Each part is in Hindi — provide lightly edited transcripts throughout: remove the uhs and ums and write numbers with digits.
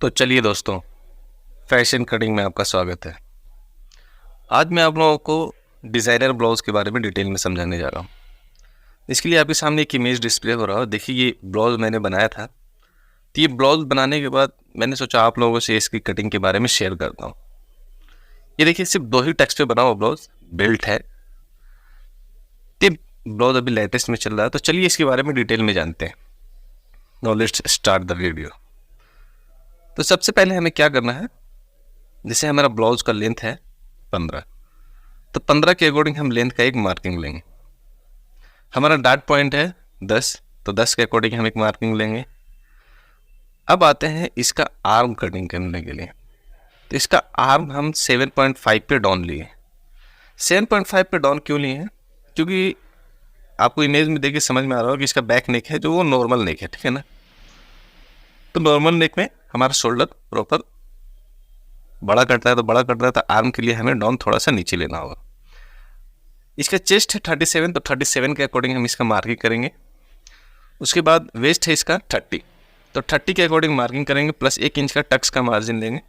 तो चलिए दोस्तों, फैशन कटिंग में आपका स्वागत है। आज मैं आप लोगों को डिज़ाइनर ब्लाउज़ के बारे में डिटेल में समझाने जा रहा हूँ। इसके लिए आपके सामने एक इमेज डिस्प्ले हो रहा है। देखिए, ये ब्लाउज़ मैंने बनाया था। तो ये ब्लाउज़ बनाने के बाद मैंने सोचा आप लोगों से इसकी कटिंग के बारे में शेयर करता हूँ। ये देखिए, सिर्फ 2 ही टेक्स्ट पे बना हुआ ब्लाउज़ बेल्ट है। ये ब्लाउज़ अभी लेटेस्ट में चल रहा है, तो चलिए इसके बारे में डिटेल में जानते हैं। Now let's start the video. तो सबसे पहले हमें क्या करना है, जैसे हमारा ब्लाउज़ का लेंथ है 15, तो 15 के अकॉर्डिंग हम लेंथ का एक मार्किंग लेंगे। हमारा डार्ट पॉइंट है 10, तो 10 के अकॉर्डिंग हम एक मार्किंग लेंगे। अब आते हैं इसका आर्म कटिंग करने के लिए। तो इसका आर्म हम 7.5 पे डाउन लिए। 7.5 पे डाउन क्यों लिए हैं? क्योंकि आपको इमेज में देखिए समझ में आ रहा होगा कि इसका बैक नेक है जो वो नॉर्मल नेक है, ठीक है ना। तो नॉर्मल नेक में हमारा शोल्डर प्रॉपर बड़ा कटता है, तो बड़ा कट रहा है, तो आर्म के लिए हमें डाउन थोड़ा सा नीचे लेना होगा। इसका चेस्ट है 37, तो 37 के अकॉर्डिंग हम इसका मार्किंग करेंगे। उसके बाद वेस्ट है इसका 30, तो 30 के अकॉर्डिंग मार्किंग करेंगे, प्लस 1 इंच का टक्स का मार्जिन लेंगे।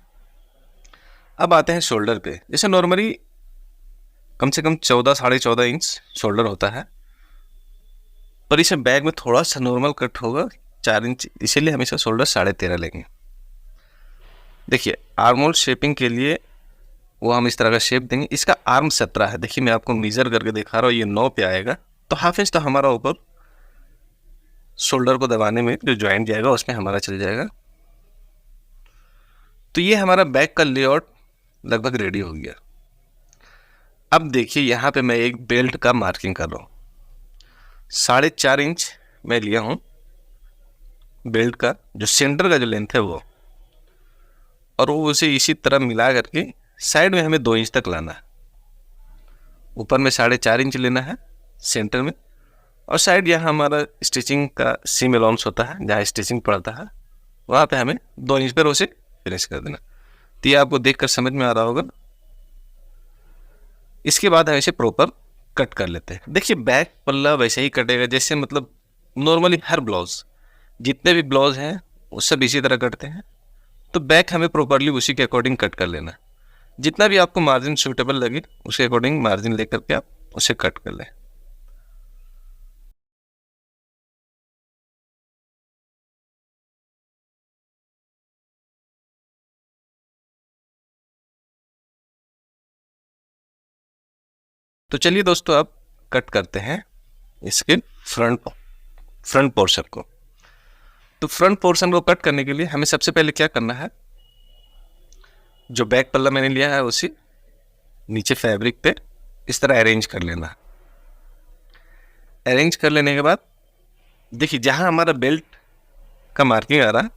अब आते हैं शोल्डर पे। जैसे नॉर्मली कम से कम 14 साढ़े 14 इंच शोल्डर होता है, पर इसे बैग में थोड़ा सा नॉर्मल कट होगा 4 इंच, इसीलिए हम इसका शोल्डर 13.5 लेंगे। देखिए, आर्म होल शेपिंग के लिए वो हम इस तरह का शेप देंगे। इसका आर्म 17 है। देखिए, मैं आपको मेजर करके दिखा रहा हूँ, ये 9 पे आएगा, तो हाफ इंच तो हमारा ऊपर शोल्डर को दबाने में जो ज्वाइंट जाएगा उसमें हमारा चल जाएगा। तो ये हमारा बैक का लेआउट लगभग रेडी हो गया। अब देखिए, यहाँ पे मैं एक बेल्ट का मार्किंग कर रहा हूँ। 4.5 इंच मैं लिया हूँ बेल्ट का, जो सेंटर का जो लेंथ है वो, और वो उसे इसी तरह मिला करके साइड में हमें 2 इंच तक लाना है। ऊपर में 4.5 इंच लेना है सेंटर में, और साइड यहाँ हमारा स्टिचिंग का सीम अलाउंस होता है, जहाँ स्टिचिंग पड़ता है वहाँ पे हमें 2 इंच पर उसे फिनिश कर देना। तो ये आपको देखकर समझ में आ रहा होगा। इसके बाद हम इसे प्रॉपर कट कर लेते हैं। देखिए, बैक पल्ला वैसे ही कटेगा जैसे मतलब नॉर्मली हर ब्लाउज, जितने भी ब्लाउज हैं वो सब इसी तरह कटते हैं। तो बैक हमें प्रॉपरली उसी के अकॉर्डिंग कट कर लेना। जितना भी आपको मार्जिन सूटेबल लगे उसके अकॉर्डिंग मार्जिन लेकर के आप उसे कट कर लें। तो चलिए दोस्तों, अब कट करते हैं इसके फ्रंट पोर्शन को। तो फ्रंट पोर्शन को कट करने के लिए हमें सबसे पहले क्या करना है, जो बैक पल्ला मैंने लिया है उसी नीचे फैब्रिक पे इस तरह अरेंज कर लेना। अरेंज कर लेने के बाद देखिए, जहां हमारा बेल्ट का मार्किंग आ रहा है,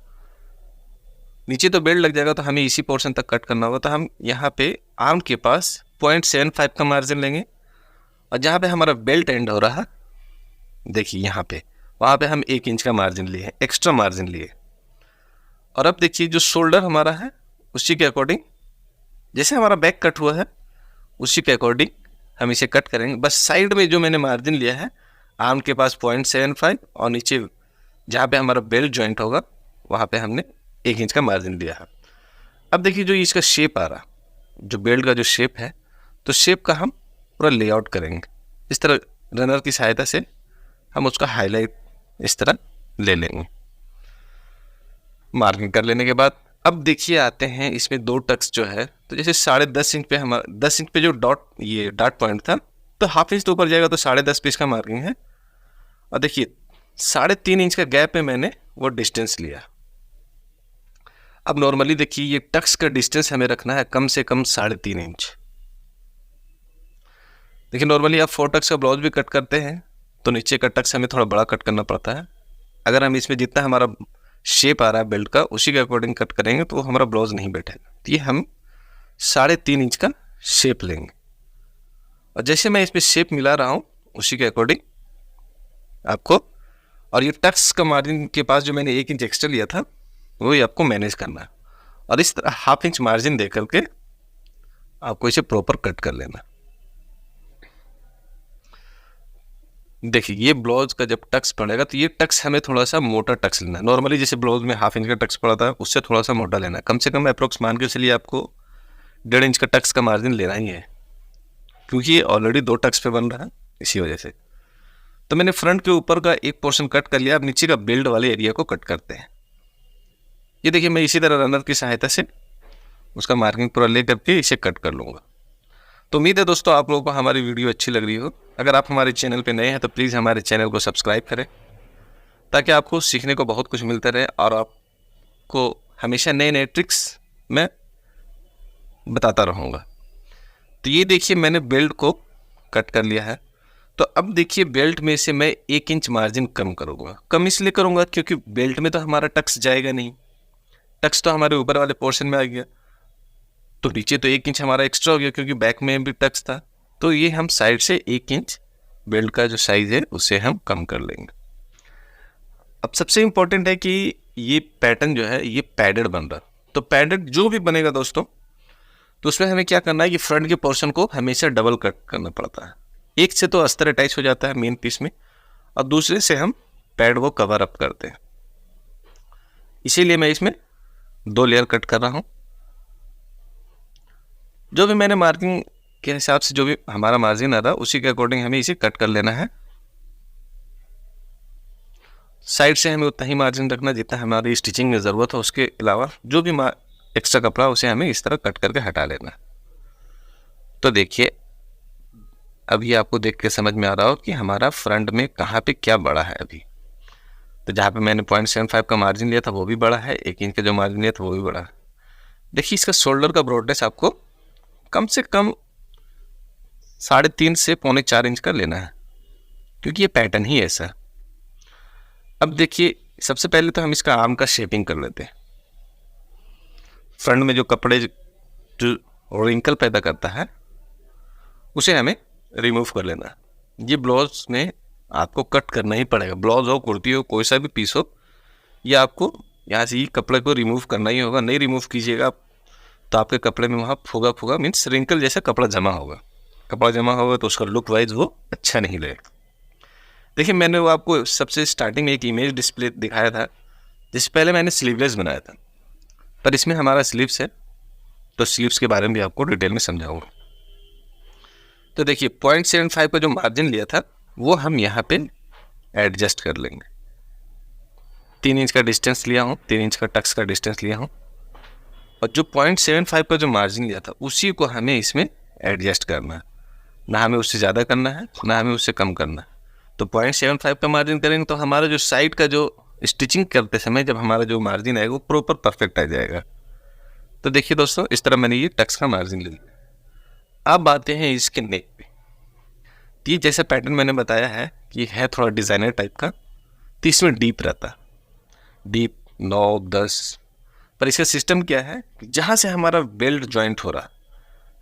नीचे तो बेल्ट लग जाएगा, तो हमें इसी पोर्शन तक कट करना होगा। तो हम यहाँ पे आर्म के पास 0.75 का मार्जिन लेंगे, और जहाँ पे हमारा बेल्ट एंड हो रहा है, देखिए यहाँ पे, वहाँ पे हम 1 इंच का मार्जिन लिए, एक्स्ट्रा मार्जिन लिए। और अब देखिए, जो शोल्डर हमारा है उसी के अकॉर्डिंग, जैसे हमारा बैक कट हुआ है उसी के अकॉर्डिंग हम इसे कट करेंगे। बस साइड में जो मैंने मार्जिन लिया है आर्म के पास 0.75, और नीचे जहाँ पे हमारा बेल्ट जॉइंट होगा वहाँ पे हमने 1 इंच का मार्जिन लिया है। अब देखिए, जो इसका शेप आ रहा, जो बेल्ट का जो शेप है, तो शेप का हम पूरा लेआउट करेंगे। इस तरह रनर की सहायता से हम उसका हाईलाइट इस तरह ले लेंगे। मार्किंग कर लेने के बाद अब देखिए, आते हैं इसमें 2 टक्स जो है, तो जैसे 10.5 इंच पे हमारा 10 इंच पे जो ये डॉट पॉइंट था, तो हाफ इंच तो ऊपर जाएगा, तो 10.5 पे इसका मार्किंग है। और देखिए, 3.5 इंच का गैप में मैंने वो डिस्टेंस लिया। अब नॉर्मली देखिए, ये टक्स का डिस्टेंस हमें रखना है कम से कम 3.5 इंच। देखिए, नॉर्मली आप 4 टक्स का ब्लाउज भी कट करते हैं तो नीचे का टक्स हमें थोड़ा बड़ा कट करना पड़ता है। अगर हम इसमें जितना हमारा शेप आ रहा है बेल्ट का उसी के अकॉर्डिंग कट करेंगे तो हमारा ब्लाउज नहीं बैठेगा। तो ये हम 3.5 इंच का शेप लेंगे, और जैसे मैं इसमें शेप मिला रहा हूँ उसी के अकॉर्डिंग आपको, और ये टक्स का मार्जिन के पास जो मैंने 1 इंच एक्स्ट्रा लिया था वही आपको मैनेज करना है, और इस तरह हाफ इंच मार्जिन दे करके आपको इसे प्रॉपर कट कर लेना। देखिए ये ब्लाउज का जब टक्स पड़ेगा तो ये टक्स हमें थोड़ा सा मोटा टक्स लेना है। नॉर्मली जैसे ब्लाउज में 1/2 इंच का टक्स पड़ा था उससे थोड़ा सा मोटा लेना है। कम से कम अप्रोक्स मान के चलिए आपको 1.5 इंच का टक्स का मार्जिन लेना ही है, क्योंकि ये ऑलरेडी 2 टक्स पे बन रहा है इसी वजह से। तो मैंने फ्रंट के ऊपर का एक पोर्शन कट कर लिया। अब नीचे का बेल्ट वाले एरिया को कट करते हैं। ये देखिए मैं इसी तरह रनर की सहायता से उसका मार्किंग पूरा ले करके इसे कट कर लूँगा। तो उम्मीद है दोस्तों आप लोगों को हमारी वीडियो अच्छी लग रही हो। अगर आप हमारे चैनल पे नए हैं तो प्लीज़ हमारे चैनल को सब्सक्राइब करें, ताकि आपको सीखने को बहुत कुछ मिलता रहे और आपको हमेशा नए नए ट्रिक्स मैं बताता रहूँगा। तो ये देखिए मैंने बेल्ट को कट कर लिया है। तो अब देखिए बेल्ट में से मैं 1 इंच मार्जिन कम करूँगा। कम इसलिए करूँगा क्योंकि बेल्ट में तो हमारा टक्स जाएगा नहीं, टक्स तो हमारे ऊपर वाले पोर्शन में आ गया। तो नीचे तो 1 इंच हमारा एक्स्ट्रा हो गया क्योंकि बैक में भी टक्स था। तो ये हम साइड से 1 इंच बेल्ट का जो साइज़ है उसे हम कम कर लेंगे। अब सबसे इम्पोर्टेंट है कि ये पैटर्न जो है ये पैडेड बन रहा। तो पैडेड जो भी बनेगा दोस्तों, तो उसमें हमें क्या करना है कि फ्रंट के पोर्शन को हमेशा डबल कट करना पड़ता है। एक से तो अस्तर अटैच हो जाता है मेन पीस में, और दूसरे से हम पैड को कवर अप करते हैं। इसीलिए मैं इसमें 2 लेयर कट कर रहा हूँ। जो भी मैंने मार्किंग के हिसाब से जो भी हमारा मार्जिन आ रहा है उसी के अकॉर्डिंग हमें इसे कट कर लेना है। साइड से हमें उतना ही मार्जिन रखना जितना हमारी स्टिचिंग में ज़रूरत हो, उसके अलावा जो भी एक्स्ट्रा कपड़ा उसे हमें इस तरह कट करके हटा लेना है। तो देखिए अभी आपको देख के समझ में आ रहा हो कि हमारा फ्रंट में कहाँ पे क्या बड़ा है। अभी तो जहाँ पे मैंने 0.75 का मार्जिन लिया था वो भी बड़ा है, 1 इंच का जो मार्जिन लिया था वो भी बड़ा है। देखिए इसका शोल्डर का ब्रॉडनेस आपको कम से कम 3.5 से 3.25 इंच का लेना है, क्योंकि ये पैटर्न ही ऐसा है। अब देखिए सबसे पहले तो हम इसका आर्म का शेपिंग कर लेते हैं। फ्रंट में जो कपड़े जो रिंकल पैदा करता है उसे हमें रिमूव कर लेना है। ये ब्लाउज में आपको कट करना ही पड़ेगा। ब्लाउज हो, कुर्ती हो, कोई सा भी पीस हो, ये आपको यहाँ से ये कपड़े को रिमूव करना ही होगा। नहीं रिमूव कीजिएगा तो आपके कपड़े में वहाँ फुगा फुगा मीन्स रिंकल जैसा कपड़ा जमा होगा। कपड़ा जमा होगा तो उसका लुक वाइज वो अच्छा नहीं लगेगा। देखिए मैंने वो आपको सबसे स्टार्टिंग में एक इमेज डिस्प्ले दिखाया था, जिससे पहले मैंने स्लीवलेस बनाया था, पर इसमें हमारा स्लीव्स है तो स्लीव्स के बारे में भी आपको डिटेल में समझाऊंगा। तो देखिए 0.75 का जो मार्जिन लिया था वो हम यहाँ पे एडजस्ट कर लेंगे। 3 इंच का डिस्टेंस लिया हूँ, 3 इंच का टक्स का डिस्टेंस लिया हूँ, और जो 0.75 का जो मार्जिन लिया था उसी को हमें इसमें एडजस्ट करना है। ना हमें उससे ज़्यादा करना है ना हमें उससे कम करना है। तो 0.75 का मार्जिन करेंगे तो हमारा जो साइड का जो स्टिचिंग करते समय जब हमारा जो मार्जिन आएगा वो प्रॉपर परफेक्ट आ जाएगा। तो देखिए दोस्तों इस तरह मैंने ये टक्स का मार्जिन ले लिया। अब आते हैं इसके नेक पे। तो ये जैसा पैटर्न मैंने बताया है कि है थोड़ा डिज़ाइनर टाइप का, तो इसमें डीप रहता है, डीप 9-10। पर इसका सिस्टम क्या है कि जहाँ से हमारा बेल्ट जॉइंट हो रहा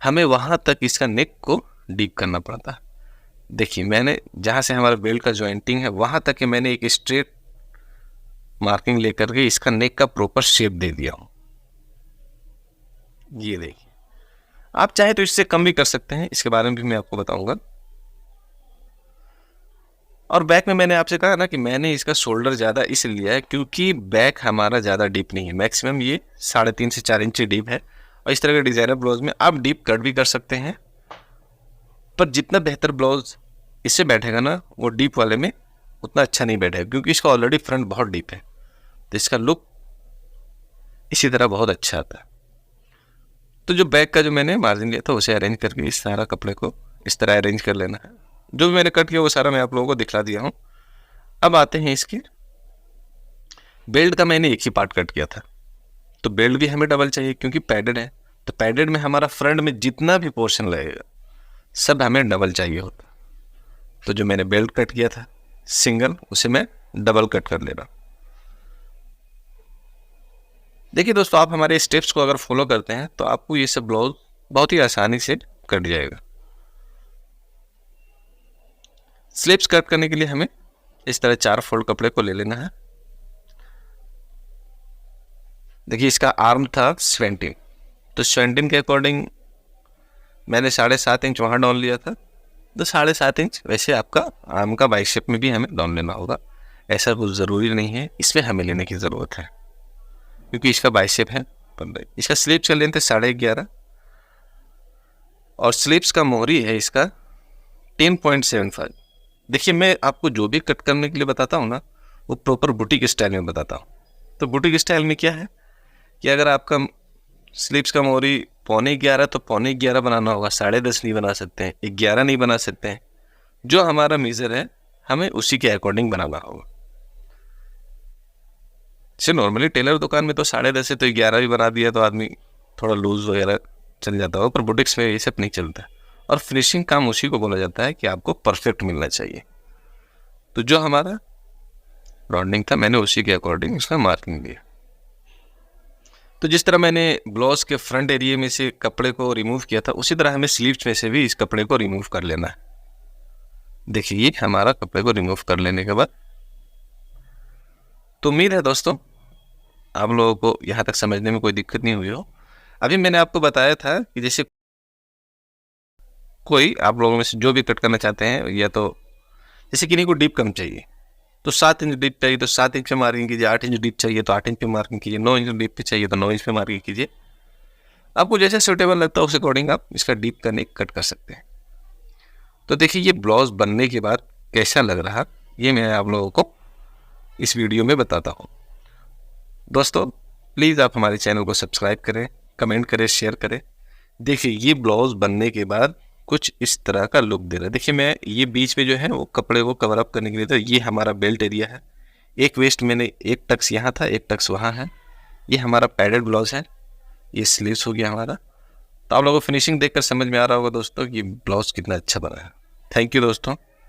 हमें वहाँ तक इसका नेक को डीप करना पड़ता है। देखिए मैंने जहाँ से हमारा बेल्ट का जॉइंटिंग है वहाँ तक के मैंने एक स्ट्रेट मार्किंग लेकर के इसका नेक का प्रॉपर शेप दे दिया हूँ। ये देखिए आप चाहे तो इससे कम भी कर सकते हैं, इसके बारे में भी मैं आपको बताऊंगा। और बैक में मैंने आपसे कहा ना कि मैंने इसका शोल्डर ज़्यादा इसलिए लिया है क्योंकि बैक हमारा ज़्यादा डीप नहीं है। मैक्सिमम ये 3.5 से 4 इंच डीप है, और इस तरह के डिज़ाइनर ब्लाउज में आप डीप कट भी कर सकते हैं, पर जितना बेहतर ब्लाउज इससे बैठेगा ना वो डीप वाले में उतना अच्छा नहीं बैठेगा, क्योंकि इसका ऑलरेडी फ्रंट बहुत डीप है। तो इसका लुक इसी तरह बहुत अच्छा आता है। तो जो बैक का जो मैंने मार्जिन लिया था उसे अरेंज करके इस सारा कपड़े को इस तरह अरेंज कर लेना है। जो भी मैंने कट किया वो सारा मैं आप लोगों को दिखला दिया हूँ। अब आते हैं इसके बेल्ट का। मैंने एक ही पार्ट कट किया था, तो बेल्ट भी हमें डबल चाहिए क्योंकि पैडेड है। तो पैडेड में हमारा फ्रंट में जितना भी पोर्शन लगेगा सब हमें डबल चाहिए होता। तो जो मैंने बेल्ट कट किया था सिंगल, उसे मैं डबल कट कर ले रहा। देखिए दोस्तों आप हमारे स्टेप्स को अगर फॉलो करते हैं तो आपको ये सब ब्लाउज बहुत ही आसानी से कट जाएगा। स्लीव्स कट करने के लिए हमें इस तरह 4 फोल्ड कपड़े को ले लेना है। देखिए इसका आर्म था 17, तो 17 के अकॉर्डिंग मैंने 7.5 इंच वहाँ डाउन लिया था, तो 7.5 इंच वैसे आपका आर्म का बाइसेप में भी हमें डाउन लेना होगा। ऐसा कुछ ज़रूरी नहीं है, इसमें हमें लेने की ज़रूरत है क्योंकि इसका बाइसेप है 15। इसका स्लीव्स का लेंथ है 11.5 और स्लीव्स का मोहरी है इसका 10.75। देखिए, मैं आपको जो भी कट करने के लिए बताता हूँ ना, वो प्रॉपर बुटीक स्टाइल में बताता हूँ। तो बुटीक स्टाइल में क्या है कि अगर आपका स्लीव्स का मोहरी 11.25 तो 11.25 बनाना होगा, 10.5 नहीं बना सकते हैं, 11 नहीं बना सकते हैं। जो हमारा मेजर है हमें उसी के अकॉर्डिंग बनाना होगा। जैसे नॉर्मली टेलर दुकान में तो 10.5 है तो 11 भी बना दिया तो आदमी थोड़ा लूज वगैरह चल जाता होगा, पर बुटीक्स में ये सब नहीं चलता। और फिनिशिंग काम उसी को बोला जाता है कि आपको परफेक्ट मिलना चाहिए। तो जो हमारा राउंडिंग था मैंने उसी के अकॉर्डिंग उसका मार्किंग दिया। तो जिस तरह मैंने ब्लाउज के फ्रंट एरिया में से कपड़े को रिमूव किया था, उसी तरह हमें स्लीव्स में से भी इस कपड़े को रिमूव कर लेना है। देखिए, ये हमारा कपड़े को रिमूव कर लेने के बाद, तो उम्मीद है दोस्तों आप लोगों को यहाँ तक समझने में कोई दिक्कत नहीं हुई हो। अभी मैंने आपको बताया था कि जैसे कोई आप लोगों में से जो भी कट करना चाहते हैं, या तो जैसे किन्हीं को डीप कम चाहिए तो 7 इंच डीप चाहिए तो 7 इंच पे मार्किंग कीजिए, 8 इंच डीप चाहिए तो 8 इंच पे मार्किंग कीजिए, 9 इंच डीप पे चाहिए तो 9 इंच पे मार्किंग कीजिए। आपको जैसे सूटेबल लगता है उस अकॉर्डिंग आप इसका डीप करने कट कर सकते हैं। तो देखिए, ये ब्लाउज बनने के बाद कैसा लग रहा, ये मैं आप लोगों को इस वीडियो में बताता हूँ। दोस्तों प्लीज़ आप हमारे चैनल को सब्सक्राइब करें, कमेंट करें, शेयर करें। देखिए, ये ब्लाउज बनने के बाद कुछ इस तरह का लुक दे रहा है। देखिए, मैं ये बीच में जो है वो कपड़े को कवर अप करने के लिए, तो ये हमारा बेल्ट एरिया है। एक वेस्ट मैंने एक टक्स यहाँ था, एक टक्स वहाँ है। ये हमारा पैडेड ब्लाउज है, ये स्लीव्स हो गया हमारा। तो आप लोगों को फिनिशिंग देखकर समझ में आ रहा होगा दोस्तों कि ब्लाउज कितना अच्छा बना है। थैंक यू दोस्तों।